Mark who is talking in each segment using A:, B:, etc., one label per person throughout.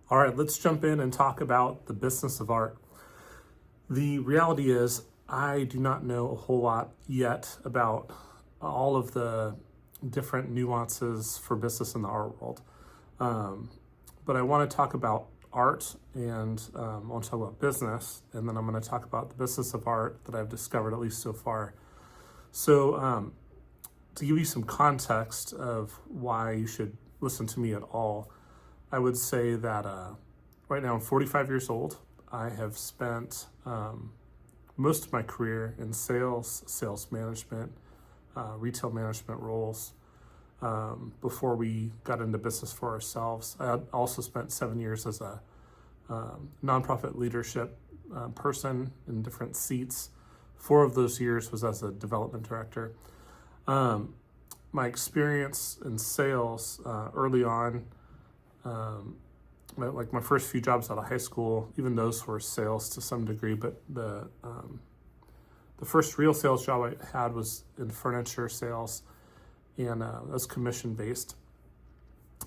A: All right, let's jump in and talk about the business of art. The reality is, I do not know a whole lot yet about all of the different nuances for business in the art world. But I want to talk about art and I want to talk about business, and then I'm going to talk about the business of art that I've discovered, at least so far. So, to give you some context of why you should listen to me at all, I would say that right now I'm 45 years old. I have spent most of my career in sales management, retail management roles before we got into business for ourselves. I also spent 7 years as a nonprofit leadership person in different seats. 4 of those years was as a development director. My experience in sales early on, like my first few jobs out of high school, even those were sales to some degree, but the first real sales job I had was in furniture sales, and that was commission based.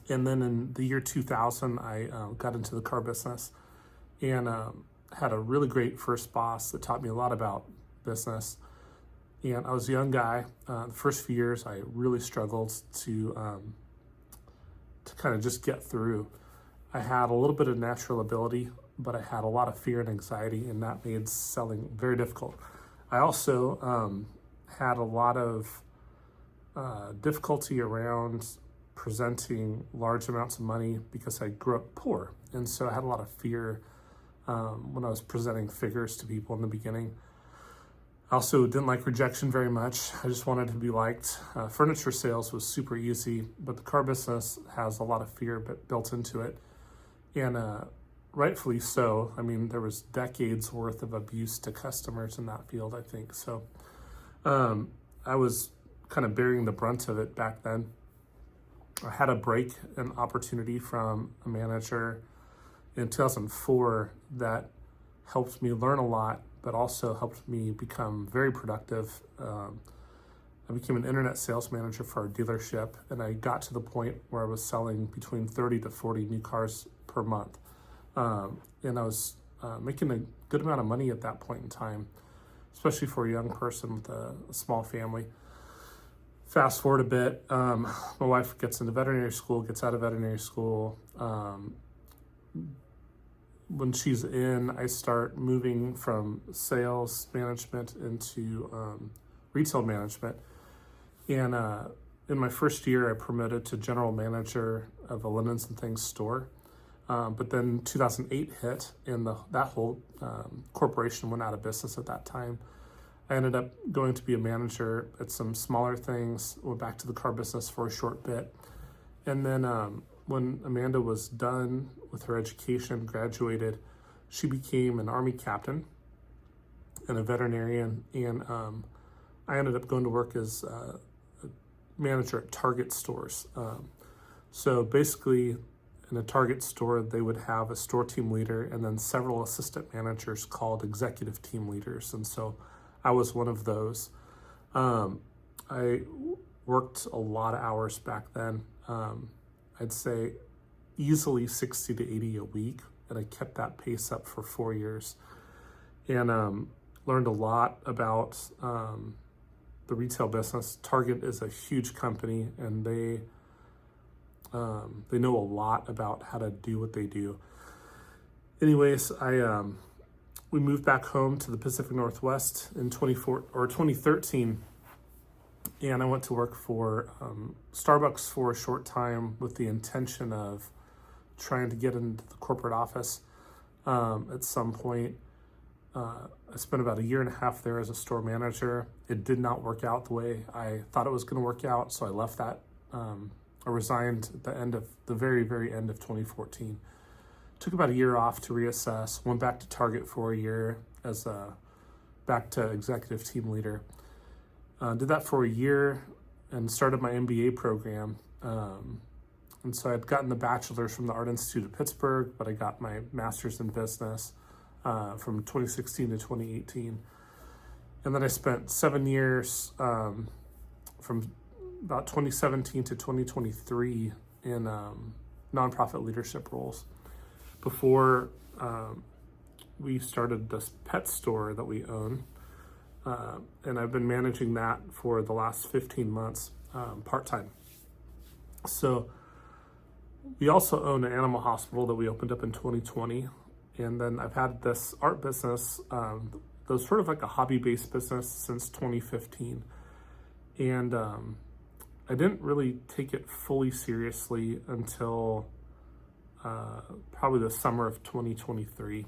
A: And then in the year 2000, I got into the car business and had a really great first boss that taught me a lot about business. And I was a young guy. The first few years, I really struggled to kind of just get through. I had a little bit of natural ability, but I had a lot of fear and anxiety, and that made selling very difficult. I also had a lot of difficulty around presenting large amounts of money because I grew up poor. And so I had a lot of fear when I was presenting figures to people in the beginning. I also didn't like rejection very much. I just wanted to be liked. Furniture sales was super easy, but the car business has a lot of fear built into it. And rightfully so. I mean, there was decades worth of abuse to customers in that field, I think. So I was kind of bearing the brunt of it back then. I had a break, an opportunity from a manager in 2004 that helped me learn a lot, but also helped me become very productive. I became an internet sales manager for our dealership, and I got to the point where I was selling between 30 to 40 new cars per month. And I was making a good amount of money at that point in time, especially for a young person with a small family. Fast forward a bit, my wife gets into veterinary school, gets out of veterinary school. When she's in, I start moving from sales management into retail management. And in my first year, I promoted to general manager of a linens and things store. But then 2008 hit, and that whole corporation went out of business at that time. I ended up going to be a manager at some smaller things, went back to the car business for a short bit. And then when Amanda was done with her education, graduated, she became an Army captain and a veterinarian. And I ended up going to work as a manager at Target stores. So basically, in a Target store, they would have a store team leader and then several assistant managers called executive team leaders. And so I was one of those. I worked a lot of hours back then. I'd say easily 60 to 80 a week, and I kept that pace up for 4 years, and learned a lot about the retail business. Target is a huge company, and they know a lot about how to do what they do. Anyways, we moved back home to the Pacific Northwest in 2013. And I went to work for Starbucks for a short time with the intention of trying to get into the corporate office at some point. I spent about 1.5 years there as a store manager. It did not work out the way I thought it was going to work out, so I left that. I resigned at the very, very end of 2014. Took about 1 year off to reassess, went back to Target for 1 year as back to executive team leader. Did that for 1 year and started my MBA program. And so I'd gotten the bachelor's from the Art Institute of Pittsburgh, but I got my master's in business from 2016 to 2018. And then I spent 7 years from about 2017 to 2023 in nonprofit leadership roles. before we started this pet store that we own. And I've been managing that for the last 15 months part-time. So we also own an animal hospital that we opened up in 2020. And then I've had this art business that was sort of like a hobby-based business since 2015. And I didn't really take it fully seriously until probably the summer of 2023.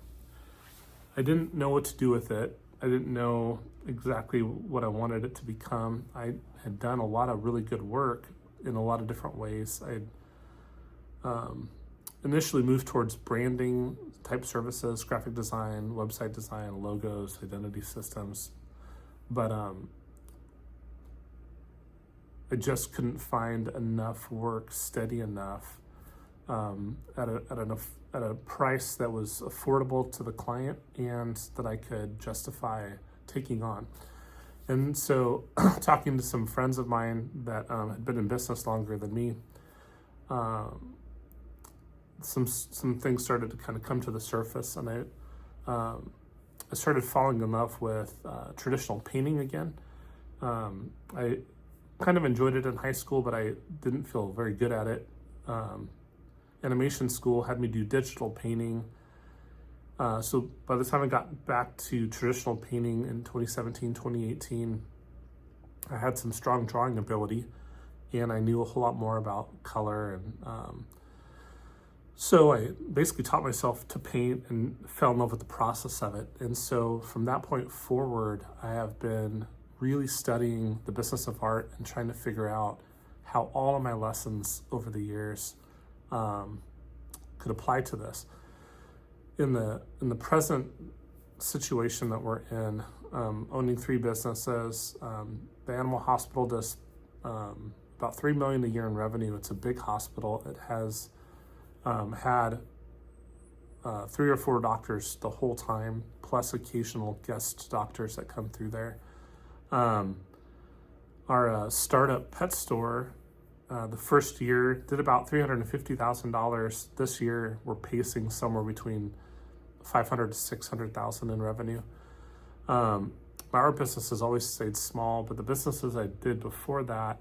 A: I didn't know what to do with it. I didn't know exactly what I wanted it to become. I had done a lot of really good work in a lot of different ways. I had initially moved towards branding type services, graphic design, website design, logos, identity systems. But I just couldn't find enough work steady enough at a price that was affordable to the client and that I could justify taking on. And so talking to some friends of mine that had been in business longer than me, some things started to kind of come to the surface, and I started falling in love with traditional painting again. I kind of enjoyed it in high school, but I didn't feel very good at it. Animation school had me do digital painting. So by the time I got back to traditional painting in 2017, 2018, I had some strong drawing ability, and I knew a whole lot more about color. And so I basically taught myself to paint and fell in love with the process of it. And so from that point forward, I have been really studying the business of art and trying to figure out how all of my lessons over the years could apply to this. In the present situation that we're in, owning 3 businesses, the animal hospital does about $3 million a year in revenue. It's a big hospital. It has had 3 or 4 doctors the whole time, plus occasional guest doctors that come through there. Our startup pet store, the first year did about $350,000. This year we're pacing somewhere between $500,000 to $600,000 in revenue. Our business has always stayed small, but the businesses I did before that,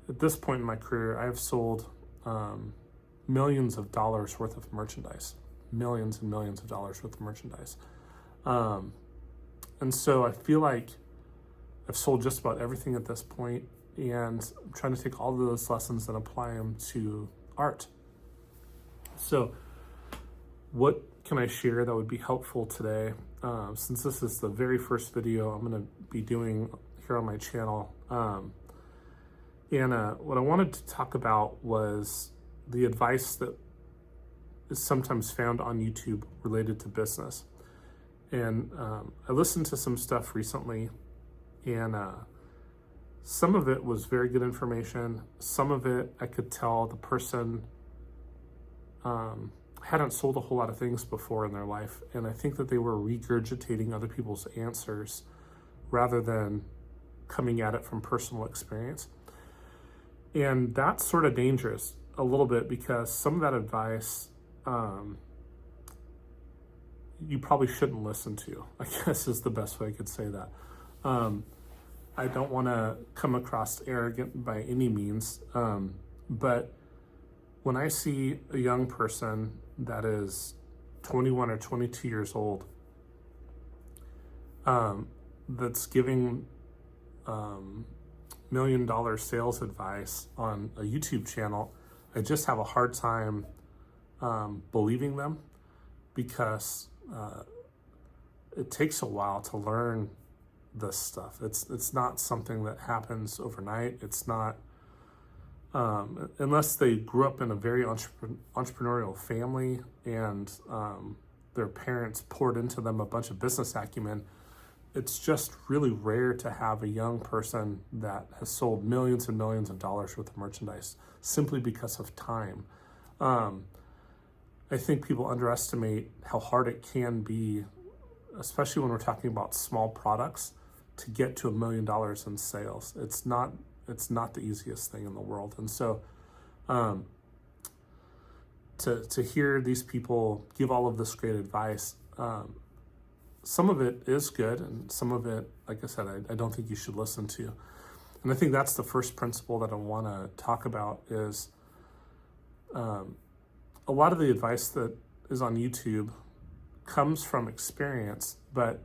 A: at this point in my career, I have sold millions of dollars worth of merchandise, millions and millions of dollars worth of merchandise. And so I feel like I've sold just about everything at this point, and I'm trying to take all of those lessons and apply them to art. So what can I share that would be helpful today? Since this is the very first video I'm going to be doing here on my channel. And what I wanted to talk about was the advice that is sometimes found on YouTube related to business. And I listened to some stuff recently, and some of it was very good information. Some of it I could tell the person hadn't sold a whole lot of things before in their life, and I think that they were regurgitating other people's answers rather than coming at it from personal experience. And that's sort of dangerous a little bit, because some of that advice you probably shouldn't listen to, I guess is the best way I could say that. I don't want to come across arrogant by any means, but when I see a young person that is 21 or 22 years old that's giving $1 million sales advice on a YouTube channel, I just have a hard time believing them, because it takes a while to learn this stuff. It's not something that happens overnight. It's not, unless they grew up in a very entrepreneurial family and their parents poured into them a bunch of business acumen. It's just really rare to have a young person that has sold millions and millions of dollars worth of merchandise simply because of time. I think people underestimate how hard it can be, especially when we're talking about small products, to get to $1 million in sales. It's not the easiest thing in the world. And so to hear these people give all of this great advice, some of it is good, and some of it, like I said, I don't think you should listen to. And I think that's the first principle that I want to talk about is a lot of the advice that is on YouTube comes from experience, but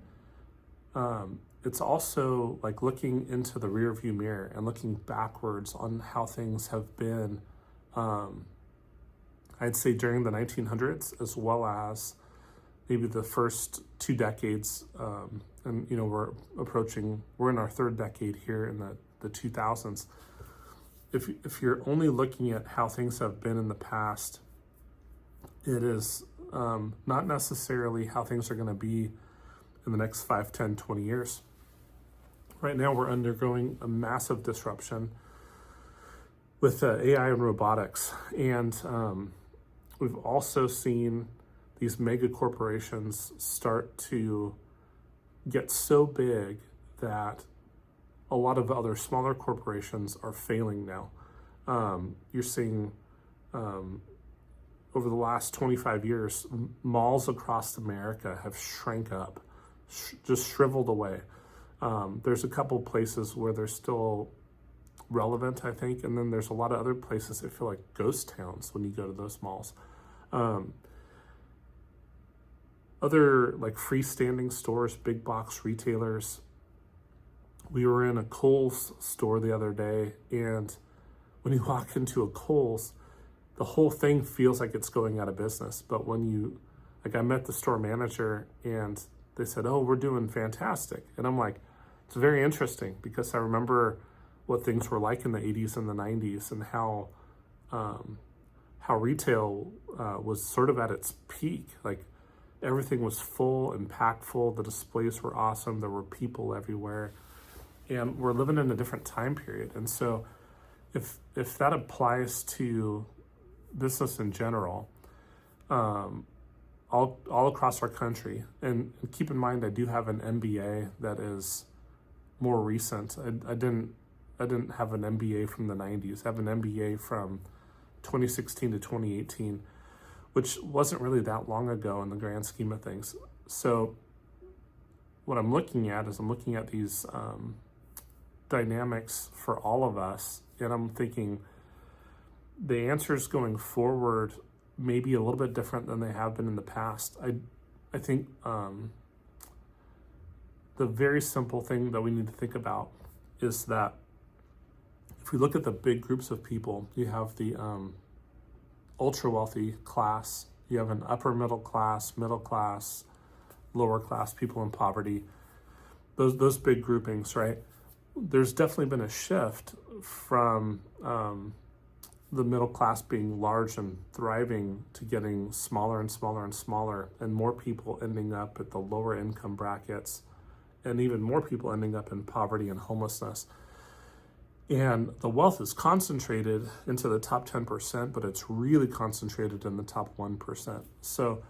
A: it's also like looking into the rear view mirror and looking backwards on how things have been, I'd say during the 1900s, as well as maybe the first 2 decades. And, we're in our 3rd decade here in the 2000s. If you're only looking at how things have been in the past, it is not necessarily how things are going to be in the next 5, 10, 20 years. Right now, we're undergoing a massive disruption with AI and robotics. And we've also seen these mega corporations start to get so big that a lot of other smaller corporations are failing now. You're seeing over the last 25 years, malls across America have shrank up, just shriveled away. There's a couple places where they're still relevant, I think, and then there's a lot of other places that feel like ghost towns when you go to those malls. Other like freestanding stores, big box retailers. We were in a Kohl's store the other day, and when you walk into a Kohl's, the whole thing feels like it's going out of business. But when I met the store manager and they said, "Oh, we're doing fantastic." And I'm like, it's very interesting because I remember what things were like in the 80s and the 90s and how retail was sort of at its peak. Like everything was full and packed full. The displays were awesome. There were people everywhere. And we're living in a different time period. And so if that applies to business in general, all across our country, and keep in mind I do have an MBA that is more recent. I didn't have an MBA from the 90s. I have an MBA from 2016 to 2018, which wasn't really that long ago in the grand scheme of things. So what I'm looking at is these dynamics for all of us, and I'm thinking the answers going forward may be a little bit different than they have been in the past. I think the very simple thing that we need to think about is that if we look at the big groups of people, you have the ultra wealthy class, you have an upper middle class, lower class, people in poverty, those big groupings, right? There's definitely been a shift from the middle class being large and thriving to getting smaller and smaller and smaller, and more people ending up at the lower income brackets, and even more people ending up in poverty and homelessness. And the wealth is concentrated into the top 10%, but it's really concentrated in the top 1%. So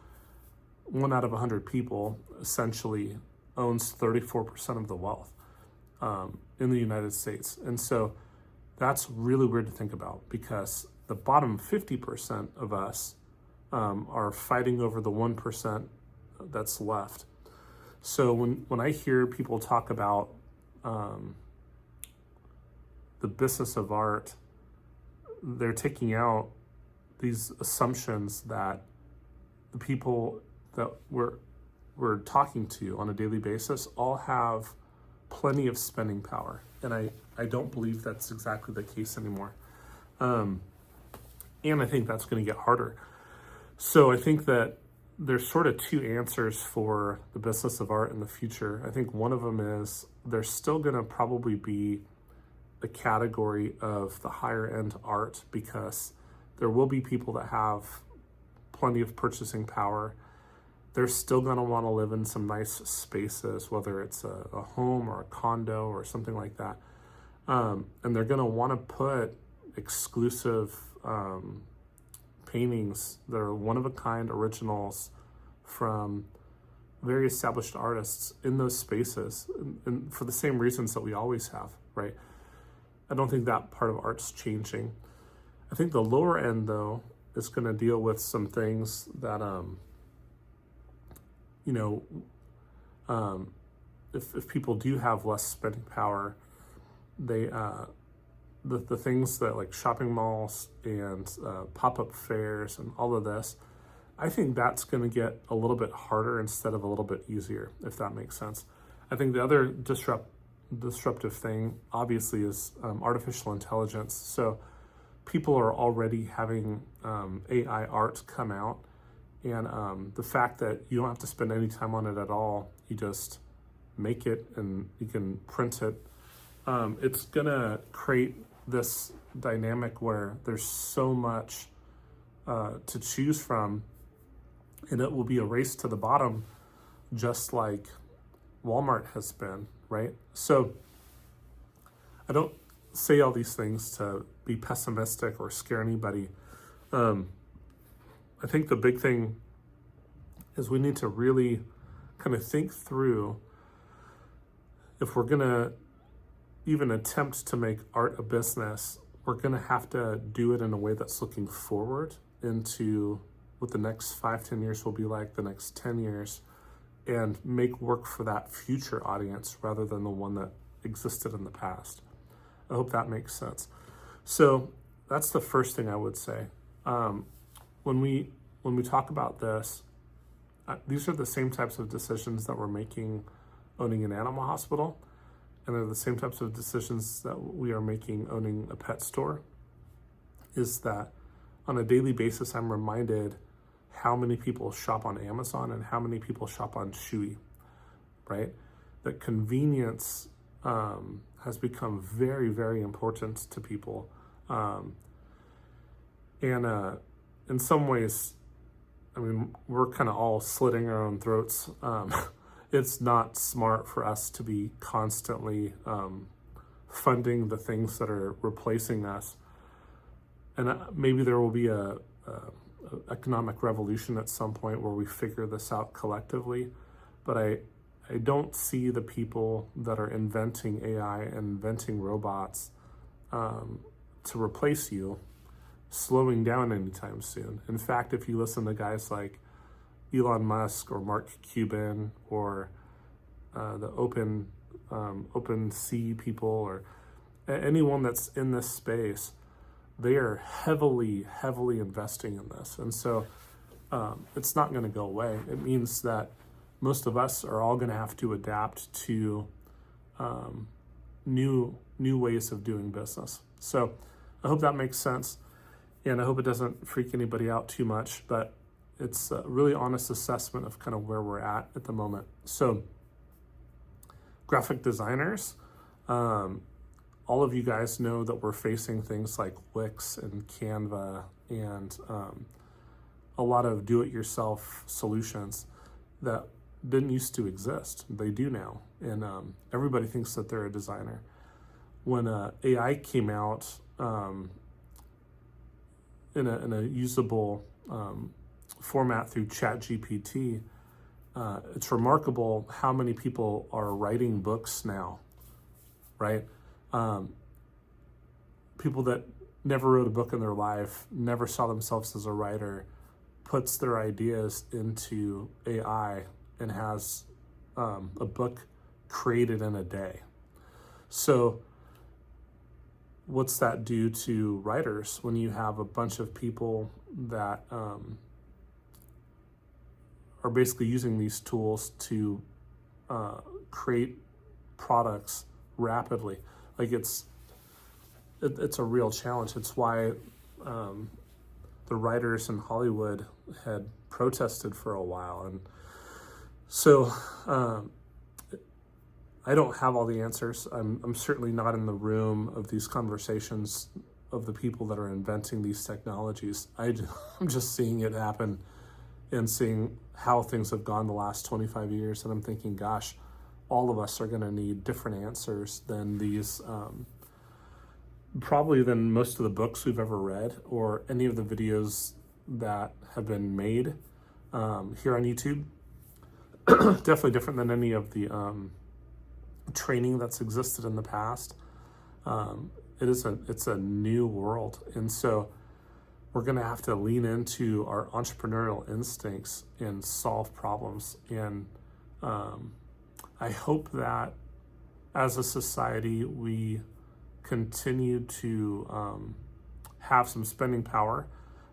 A: 1 out of 100 people essentially owns 34% of the wealth in the United States. And so that's really weird to think about, because the bottom 50% of us are fighting over the 1% that's left. So when I hear people talk about the business of art, they're taking out these assumptions that the people that we're talking to on a daily basis all have plenty of spending power. And I don't believe that's exactly the case anymore. And I think that's going to get harder. So I think that there's sort of 2 answers for the business of art in the future. I think one of them is there's still going to probably be a category of the higher end art, because there will be people that have plenty of purchasing power. They're still going to want to live in some nice spaces, whether it's a home or a condo or something like that. And they're going to want to put exclusive paintings that are one-of-a-kind originals from very established artists in those spaces, and for the same reasons that we always have, right? I don't think that part of art's changing. I think the lower end, though, It's going to deal with some things that, if people do have less spending power, they the things that like shopping malls and pop-up fairs and all of this, I think that's going to get a little bit harder instead of a little bit easier, if that makes sense. I think the other disruptive thing, obviously, is artificial intelligence. So people are already having AI art come out, and the fact that you don't have to spend any time on it at all, you just make it and you can print it. It's gonna create this dynamic where there's so much to choose from, and it will be a race to the bottom, just like Walmart has been, right? So I don't say all these things to be pessimistic or scare anybody. I think the big thing is we need to really kind of think through, if we're gonna even attempt to make art a business, we're gonna have to do it in a way that's looking forward into what the next 5-10 years will be like, the next 10 years, and make work for that future audience rather than the one that existed in the past. I hope that makes sense. So that's the first thing I would say. When we talk about this, these are the same types of decisions that we're making owning an animal hospital, and they're the same types of decisions that we are making owning a pet store. Is that on a daily basis, I'm reminded how many people shop on Amazon and how many people shop on Chewy, right? That convenience has become very, very important to people. And in some ways, I mean, we're kind of all slitting our own throats. It's not smart for us to be constantly funding the things that are replacing us. And maybe there will be a economic revolution at some point where we figure this out collectively. But I don't see the people that are inventing AI and inventing robots to replace you slowing down anytime soon. In fact, if you listen to guys like Elon Musk or Mark Cuban or the open sea people, or anyone that's in this space, they are heavily investing in this. And so it's not going to go away. It means that most of us are all going to have to adapt to new ways of doing business. So I hope that makes sense, and I hope it doesn't freak anybody out too much, but it's a really honest assessment of kind of where we're at the moment. So graphic designers, all of you guys know that we're facing things like Wix and Canva and a lot of do-it-yourself solutions that didn't used to exist. They do now, and everybody thinks that they're a designer. When AI came out in a usable format through ChatGPT, it's remarkable how many people are writing books now, right? People that never wrote a book in their life, never saw themselves as a writer, puts their ideas into AI and has a book created in a day. So what's that do to writers when you have a bunch of people that are basically using these tools to create products rapidly? Like it's a real challenge. It's why the writers in Hollywood had protested for a while. And so I don't have all the answers. I'm certainly not in the room of these conversations of the people that are inventing these technologies. I'm just seeing it happen and seeing how things have gone the last 25 years. And I'm thinking, gosh, all of us are going to need different answers than these, probably than most of the books we've ever read or any of the videos that have been made here on YouTube. Definitely different than any of the training that's existed in the past. It's a new world. And so we're going to have to lean into our entrepreneurial instincts and solve problems. And I hope that as a society, we continue to have some spending power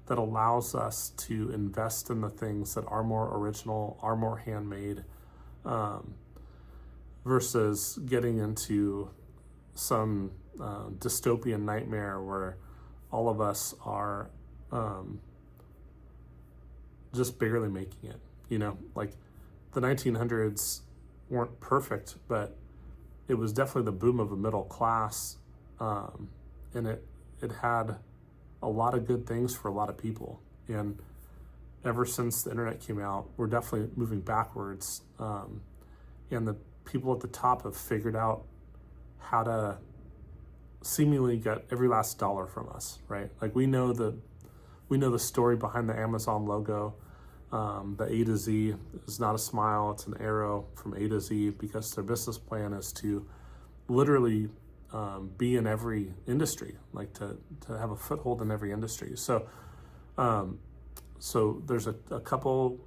A: that allows us to invest in the things that are more original, are more handmade, versus getting into some dystopian nightmare where all of us are just barely making it. You know, like the 1900s weren't perfect, but it was definitely the boom of a middle class, and it had a lot of good things for a lot of people. And ever since the internet came out, we're definitely moving backwards. And the people at the top have figured out how to seemingly get every last dollar from us, right? Like we know the story behind the Amazon logo. The A to Z is not a smile, it's an arrow from A to Z, because their business plan is to literally be in every industry, like to have a foothold in every industry. So there's a couple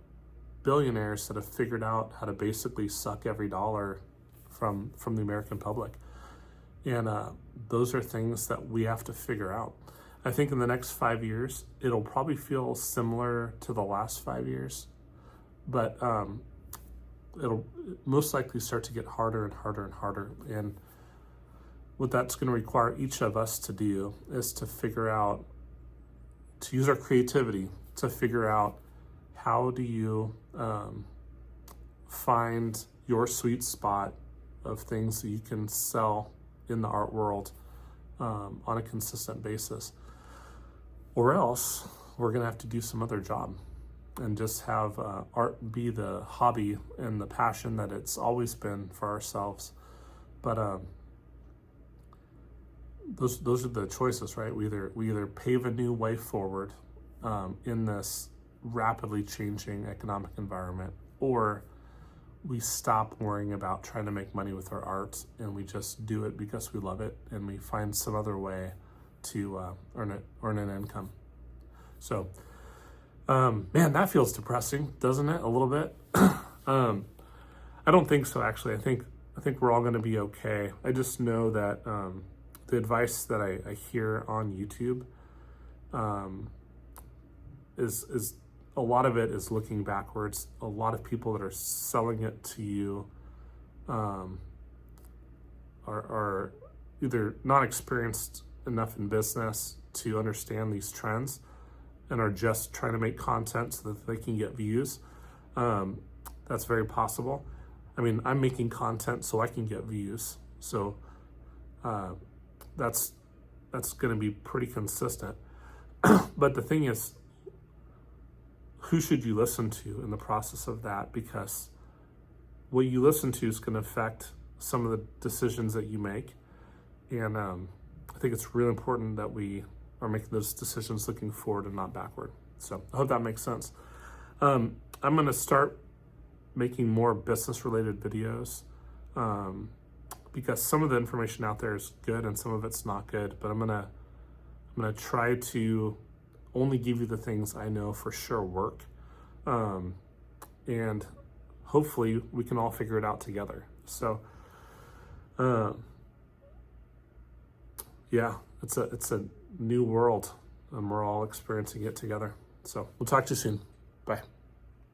A: billionaires that have figured out how to basically suck every dollar from the American public. And those are things that we have to figure out. I think in the next 5 years, it'll probably feel similar to the last 5 years, but it'll most likely start to get harder and harder and harder. And what that's going to require each of us to do is to figure out, to use our creativity to figure out how do you find your sweet spot of things that you can sell in the art world on a consistent basis. Or else we're going to have to do some other job and just have art be the hobby and the passion that it's always been for ourselves. But those are the choices, right? We either pave a new way forward in this rapidly changing economic environment, or we stop worrying about trying to make money with our art and we just do it because we love it, and we find some other way to earn an income. So, man, that feels depressing, doesn't it? A little bit. I don't think so, actually. I think we're all going to be okay. I just know that the advice that I hear on YouTube is a lot of it is looking backwards. A lot of people that are selling it to you are either not experienced enough in business to understand these trends and are just trying to make content so that they can get views. That's very possible. I mean, I'm making content so I can get views. So that's going to be pretty consistent. But the thing is, who should you listen to in the process of that? Because what you listen to is going to affect some of the decisions that you make. And I think it's really important that we are making those decisions looking forward and not backward. So I hope that makes sense. I'm going to start making more business-related videos because some of the information out there is good and some of it's not good. But I'm gonna try to only give you the things I know for sure work, and hopefully we can all figure it out together. So, yeah, it's a new world, and we're all experiencing it together. So we'll talk to you soon. Bye.